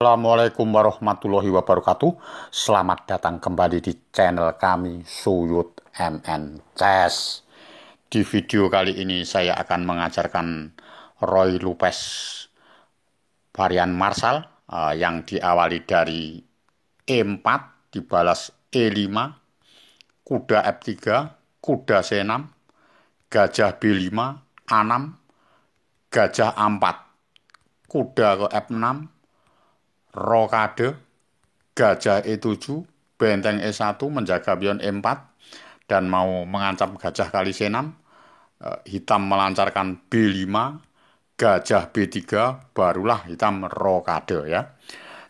Assalamualaikum warahmatullahi wabarakatuh. Selamat datang kembali di channel kami Suyut MN Chess. Di video kali ini saya akan mengajarkan Ruy Lopez varian Marshall yang diawali dari E4 dibalas E5, kuda F3, kuda C6, gajah B5, A6, gajah A4, kuda ke F6, rokade, gajah E7, benteng E1 menjaga pion E4 dan mau mengancam gajah kali C6. Hitam melancarkan B5, gajah B3, barulah hitam rokade ya.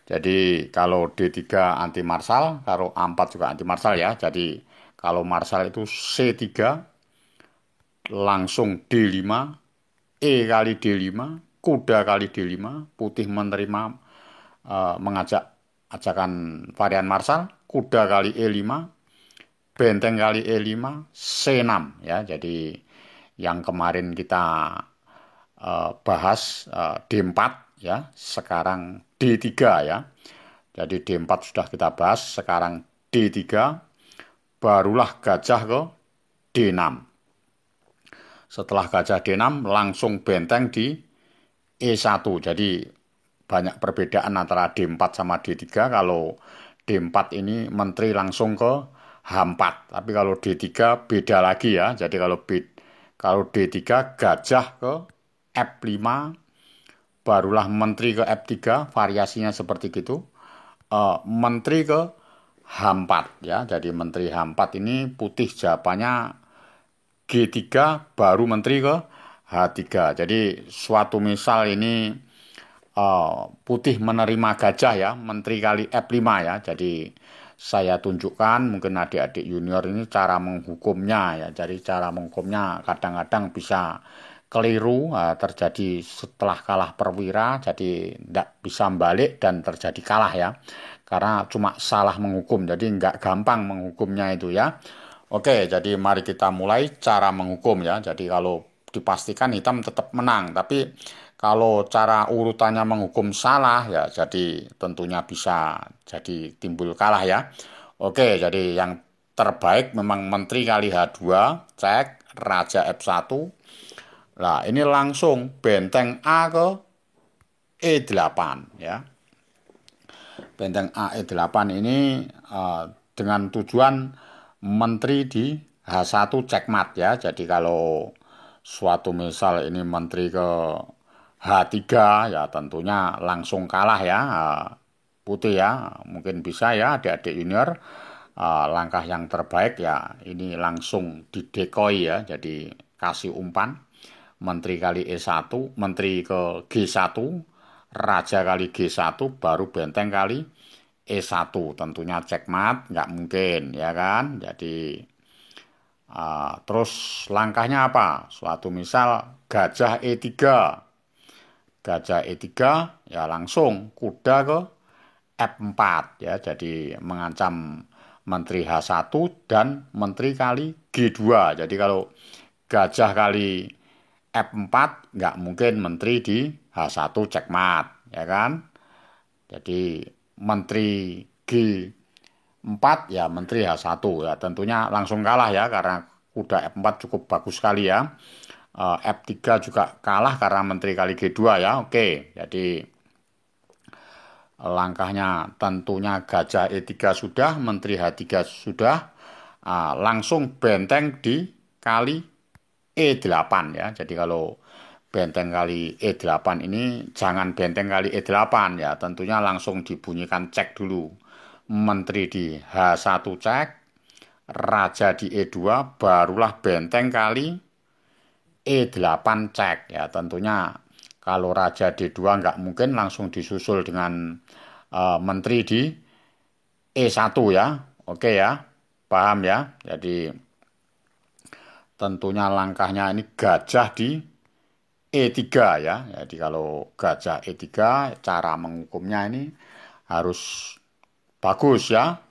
Jadi kalau D3 anti marsal, kalau A4 juga anti marsal ya. Jadi kalau marsal itu C3, langsung D5, E kali D5, kuda kali D5, putih menerima mengajak ajakan varian marsal, kuda kali E5, benteng kali E5, C6 ya. Jadi yang kemarin kita bahas D4 ya, sekarang D3 ya. Jadi D4 sudah kita bahas, sekarang D3, barulah gajah ke D6. Setelah gajah D6 langsung benteng di E1. Jadi banyak perbedaan antara D4 sama D3. Kalau D4 ini menteri langsung ke H4. Tapi kalau D3 beda lagi ya. Jadi kalau D3 gajah ke F5, barulah menteri ke F3. Variasinya seperti itu. Menteri ke H4 ya. Jadi menteri H4 ini putih jawabannya G3, baru menteri ke H3. Jadi suatu misal ini putih menerima gajah ya, menteri kali F5 ya. Jadi saya tunjukkan mungkin adik-adik junior ini cara menghukumnya ya. Jadi cara menghukumnya kadang-kadang bisa keliru, terjadi setelah kalah perwira, jadi tidak bisa balik dan terjadi kalah ya. Karena cuma salah menghukum, jadi nggak gampang menghukumnya itu ya. Oke, jadi mari kita mulai cara menghukum ya. Jadi kalau dipastikan hitam tetap menang, tapi kalau cara urutannya menghukum salah ya, jadi tentunya bisa jadi timbul kalah ya. Oke, jadi yang terbaik memang menteri kali H2, cek, raja F1. Nah, ini langsung benteng A ke E8 ya. Benteng A E8 ini dengan tujuan menteri di H1 checkmate ya. Jadi kalau suatu misal ini menteri ke H3 ya tentunya langsung kalah ya, putih ya. Mungkin bisa ya adik-adik junior. Langkah yang terbaik ya ini langsung didekoi ya. Jadi kasih umpan menteri kali E1, menteri ke G1, raja kali G1, baru benteng kali E1. Tentunya checkmate nggak mungkin ya kan. Jadi terus langkahnya apa? Suatu misal gajah E3. Gajah E3 ya langsung kuda ke F4 ya. Jadi mengancam menteri H1 dan menteri kali G2. Jadi kalau gajah kali F4 nggak mungkin menteri di H1 checkmate ya kan. Jadi menteri G4 ya menteri H1 ya tentunya langsung kalah ya karena kuda F4 cukup bagus sekali ya. F3 juga kalah karena menteri kali G2 ya. Oke, jadi langkahnya tentunya gajah E3 sudah, menteri H3 sudah, langsung benteng di kali E8 ya. Jadi kalau benteng kali E8 ini jangan benteng kali E8 ya. Tentunya langsung dibunyikan cek dulu. Menteri di H1 cek, raja di E2, barulah benteng kali E8 cek ya. Tentunya kalau raja D2 nggak mungkin langsung disusul dengan menteri di E1 ya. Oke ya, paham ya. Jadi tentunya langkahnya ini gajah di E3 ya. Jadi kalau gajah E3 cara menghukumnya ini harus bagus ya.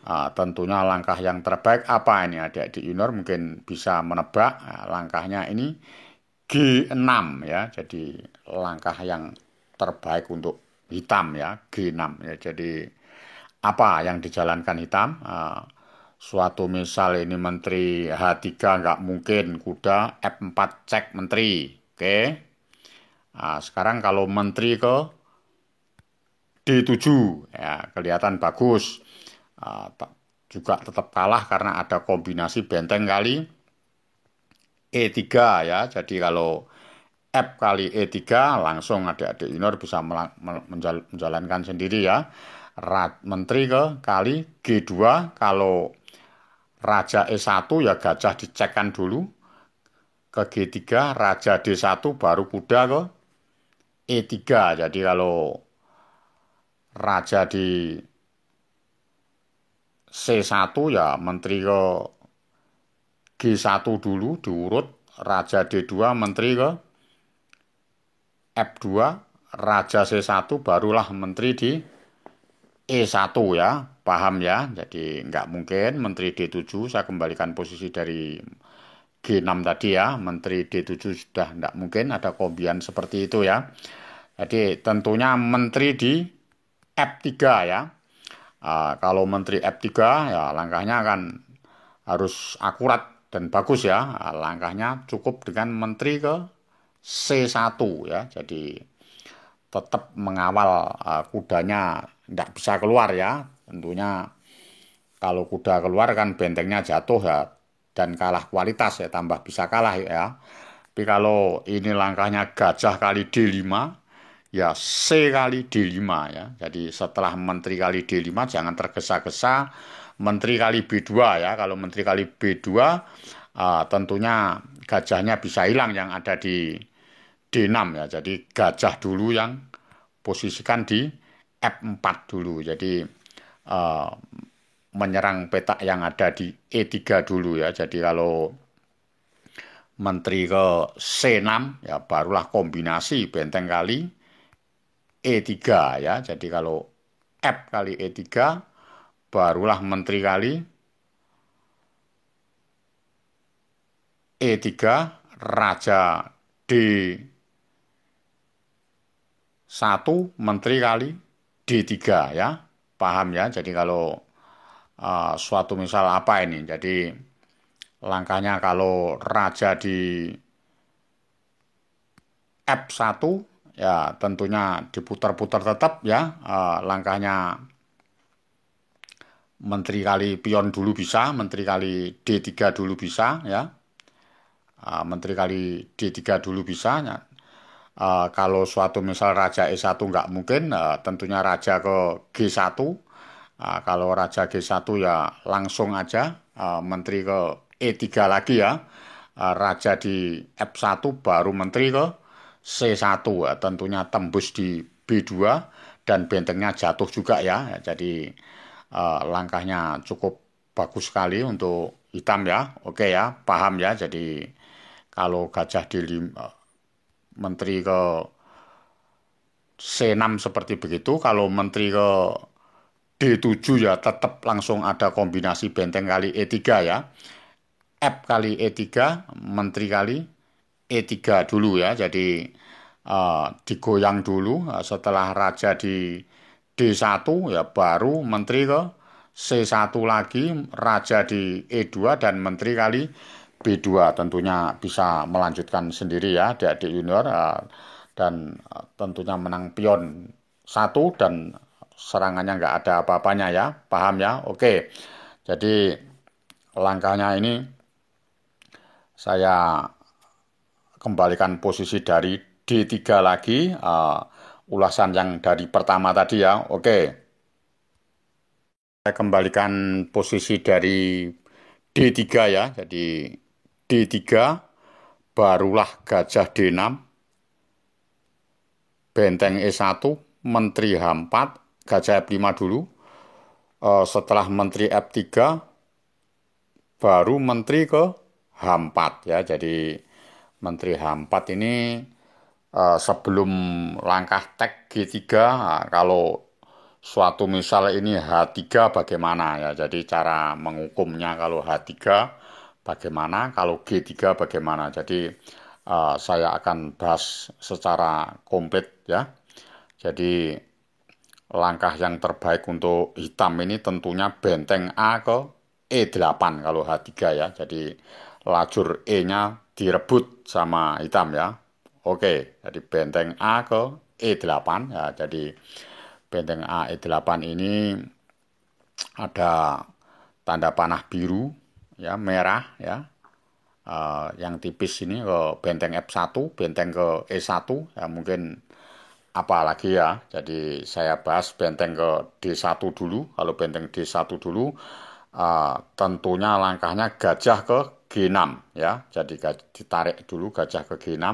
Tentunya langkah yang terbaik apa ini adik-adik junior mungkin bisa menebak. Langkahnya ini G6 ya. Jadi langkah yang terbaik untuk hitam ya, G6 ya. Jadi apa yang dijalankan hitam? Suatu misal ini menteri H3 nggak mungkin kuda F4 cek menteri. Oke. Sekarang kalau menteri ke D7 ya kelihatan bagus. Juga tetap kalah karena ada kombinasi benteng kali E3 ya. Jadi kalau F kali E3 langsung adik-adik junior bisa menjalankan sendiri ya. Menteri ke kali G2, kalau Raja E1 ya gajah dicekkan dulu ke G3, Raja D1 baru kuda ke E3. Jadi kalau Raja di C1 ya menteri ke G1 dulu diurut, Raja D2 menteri ke F2, Raja C1 barulah menteri di E1 ya, paham ya. Jadi nggak mungkin menteri D7, saya kembalikan posisi dari G6 tadi ya, menteri D7 sudah nggak mungkin ada kombian seperti itu ya. Jadi tentunya menteri di F3 ya. Kalau menteri F3 ya langkahnya akan harus akurat dan bagus ya. Langkahnya cukup dengan menteri ke C1 ya. Jadi tetap mengawal kudanya tidak bisa keluar ya. Tentunya kalau kuda keluar kan bentengnya jatuh ya dan kalah kualitas ya, tambah bisa kalah ya. Tapi kalau ini langkahnya gajah kali D5 ya C kali D5 ya. Jadi setelah menteri kali D5 jangan tergesa-gesa menteri kali B2 ya. Kalau menteri kali B2 tentunya gajahnya bisa hilang yang ada di D6 ya. Jadi gajah dulu yang posisikan di F4 dulu. Jadi menyerang petak yang ada di E3 dulu ya. Jadi kalau menteri ke C6 ya barulah kombinasi benteng kali E3 ya. Jadi kalau F kali E3 barulah menteri kali E3, Raja D1 menteri kali D3 ya. Paham ya? Jadi kalau suatu misal apa ini? Jadi langkahnya kalau raja di F1 ya tentunya diputar-putar tetap ya. Langkahnya menteri kali pion dulu bisa, menteri kali D3 dulu bisa ya. Menteri kali D3 dulu bisa ya. Kalau suatu misal Raja E1 nggak mungkin, tentunya Raja ke G1. Kalau Raja G1 ya langsung aja Menteri ke E3 lagi ya. Raja di F1 baru Menteri ke C1 ya. Tentunya tembus di B2 dan bentengnya jatuh juga ya. Jadi langkahnya cukup bagus sekali untuk hitam ya. Oke ya, paham ya. Jadi kalau gajah di menteri ke C6 seperti begitu, kalau menteri ke D7 ya tetap langsung ada kombinasi benteng kali E3 ya. F kali E3, menteri kali E3 dulu ya. Jadi digoyang dulu setelah raja di D1 ya baru menteri ke C1 lagi, raja di E2 dan menteri kali B2. Tentunya bisa melanjutkan sendiri ya adik-adik junior dan tentunya menang pion 1 dan serangannya nggak ada apa-apanya ya, paham ya? Oke, jadi langkahnya ini saya kembalikan posisi dari D3 lagi, ulasan yang dari pertama tadi ya, oke. Saya kembalikan posisi dari D3 ya, jadi D3 barulah gajah D6, benteng E1, menteri H4, gajah F5 dulu. Setelah menteri F3 baru menteri ke H4 ya. Jadi menteri H4 ini sebelum langkah tek G3, kalau suatu misal ini H3 bagaimana ya. Jadi cara menghukumnya kalau H3 bagaimana, kalau G3 bagaimana. Jadi saya akan bahas secara komplit ya. Jadi langkah yang terbaik untuk hitam ini tentunya benteng A ke E8 kalau H3 ya. Jadi lajur E-nya direbut sama hitam ya. Oke, jadi benteng A ke E8 ya. Jadi benteng A E8 ini ada tanda panah biru ya, merah ya. Yang tipis ini ke benteng F1, benteng ke E1 ya mungkin apalagi ya. Jadi saya bahas benteng ke D1 dulu. Kalau benteng D1 dulu tentunya langkahnya gajah ke G6 ya. Jadi ditarik dulu gajah ke G6.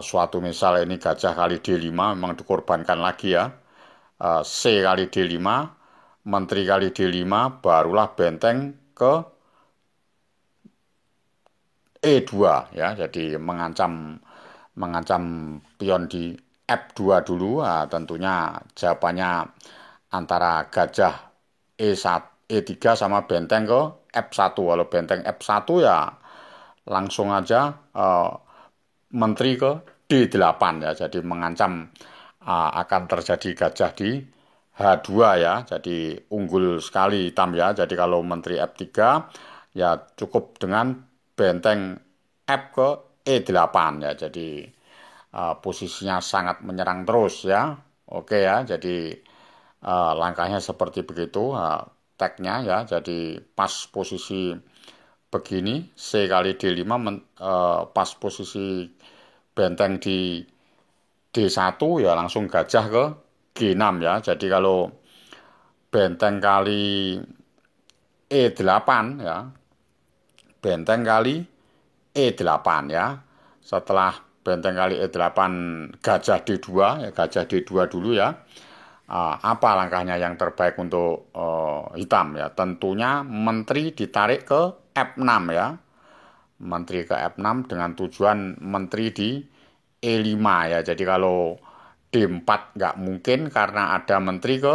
Suatu misal ini gajah kali D5 memang dikorbankan lagi ya. C kali D5, menteri kali D5, barulah benteng ke E2 ya. Jadi mengancam pion di F2 dulu. Tentunya jawabannya antara gajah E1, E3 sama benteng ke F1. Kalau benteng F1 ya langsung aja menteri ke D8 ya. Jadi mengancam akan terjadi gajah di H2 ya. Jadi unggul sekali hitam ya. Jadi kalau menteri F3 ya cukup dengan benteng F ke E8 ya. Jadi posisinya sangat menyerang terus ya. Oke ya. Jadi langkahnya seperti begitu. Tagnya ya. Jadi pas posisi begini C kali D5 pas posisi benteng di D1 ya langsung gajah ke G6 ya. Jadi kalau benteng kali E8 ya, benteng kali E8 ya. Setelah benteng kali E8 gajah D2 ya, gajah D2 dulu ya. Apa langkahnya yang terbaik untuk hitam ya? Tentunya menteri ditarik ke F6 ya. Menteri ke F6 dengan tujuan menteri di E5 ya. Jadi kalau D4 nggak mungkin karena ada menteri ke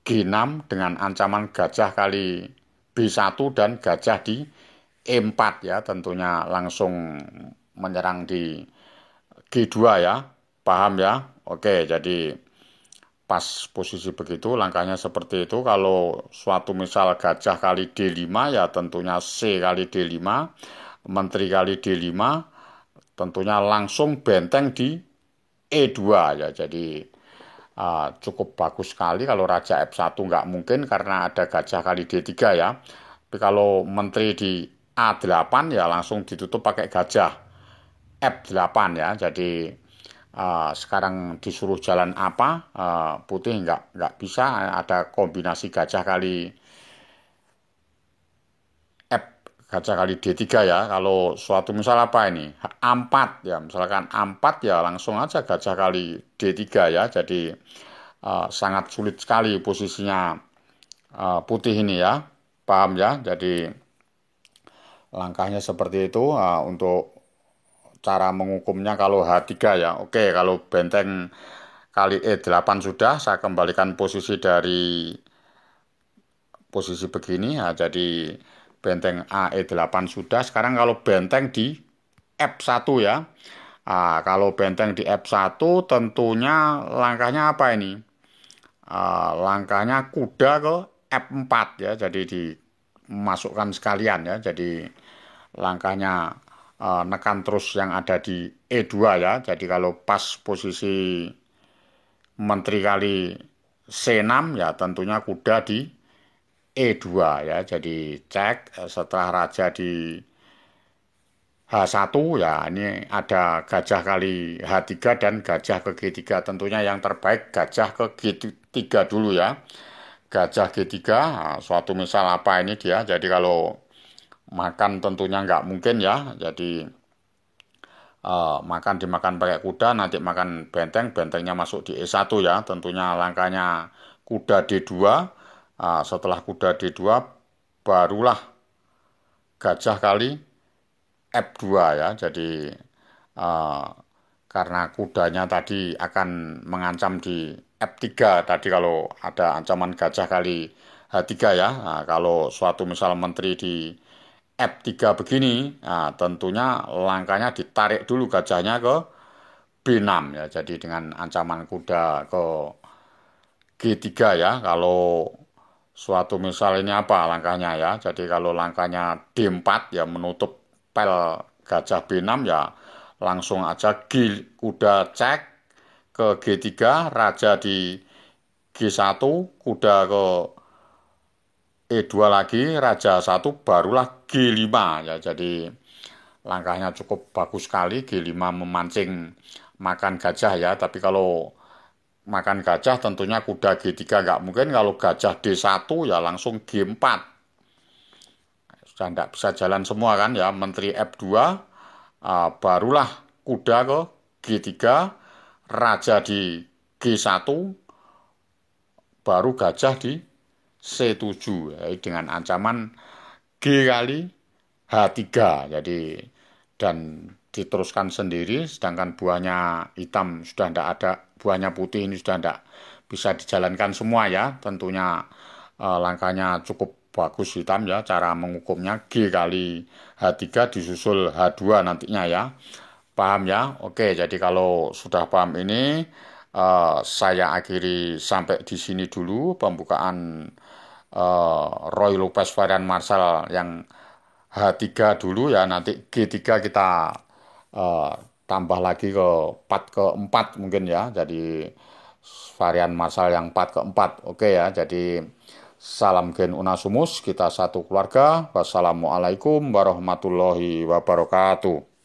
G6 dengan ancaman gajah kali B1 dan gajah di E4 ya. Tentunya langsung menyerang di G2 ya. Paham ya? Oke, jadi pas posisi begitu langkahnya seperti itu. Kalau suatu misal gajah kali D5 ya tentunya C kali D5, menteri kali D5, tentunya langsung benteng di E2 ya. Jadi cukup bagus sekali. Kalau raja F1 nggak mungkin karena ada gajah kali D3 ya. Tapi kalau menteri di A8 ya langsung ditutup pakai gajah F8 ya. Jadi sekarang disuruh jalan apa, putih nggak bisa. Ada kombinasi gajah kali F, gajah kali D3 ya. Kalau suatu misal apa ini A4 ya, misalkan A4 ya langsung aja gajah kali D3 ya. Jadi sangat sulit sekali posisinya putih ini ya, paham ya. Jadi langkahnya seperti itu. Untuk cara menghukumnya kalau H3 ya. Oke, kalau benteng kali E8 sudah, saya kembalikan posisi dari posisi begini ya. Jadi benteng A E8 sudah. Sekarang kalau benteng di F1 ya. Kalau benteng di F1 tentunya langkahnya apa ini? Langkahnya kuda ke F4 ya. Jadi dimasukkan sekalian ya. Jadi langkahnya nekan terus yang ada di E2 ya. Jadi kalau pas posisi menteri kali C6 ya tentunya kuda di E2 ya. Jadi cek setelah raja di H1 ya ini ada gajah kali H3 dan gajah ke G3. Tentunya yang terbaik gajah ke G3 dulu ya. Gajah G3 suatu misal apa ini dia. Jadi kalau makan tentunya nggak mungkin ya. Jadi makan dimakan pakai kuda, nanti makan benteng, bentengnya masuk di E1 ya. Tentunya langkahnya kuda D2. Setelah kuda D2 barulah gajah kali F2 ya. Jadi karena kudanya tadi akan mengancam di F3 tadi kalau ada ancaman gajah kali H3 ya. Kalau suatu misal menteri di F3 begini, tentunya langkahnya ditarik dulu gajahnya ke B6 ya. Jadi dengan ancaman kuda ke G3 ya. Kalau suatu misal ini apa langkahnya ya. Jadi kalau langkahnya D4 ya menutup pel gajah B6 ya langsung aja kuda cek ke G3, raja di G1, kuda ke E2 lagi, raja 1 barulah G5 ya. Jadi langkahnya cukup bagus sekali. G5 memancing makan gajah ya. Tapi kalau makan gajah tentunya kuda G3 nggak mungkin. Kalau gajah D1 ya langsung G4. Sudah nggak bisa jalan semua kan ya. Menteri F2 barulah kuda ke G3, raja di G1, baru gajah di C7 ya, dengan ancaman G kali H3. Jadi dan diteruskan sendiri sedangkan buahnya hitam sudah tidak ada, buahnya putih ini sudah tidak bisa dijalankan semua ya. Tentunya langkahnya cukup bagus hitam ya, cara mengukumnya G kali H3 disusul H2 nantinya ya. Paham ya? Oke, jadi kalau sudah paham ini saya akhiri sampai di sini dulu pembukaan Roy Lopez varian Marshall yang H3 dulu ya. Nanti G3 kita eh, tambah lagi ke part keempat mungkin ya. Jadi varian Marshall yang part keempat. Oke ya. Jadi salam gen unasumus, kita satu keluarga. Wassalamualaikum warahmatullahi wabarakatuh.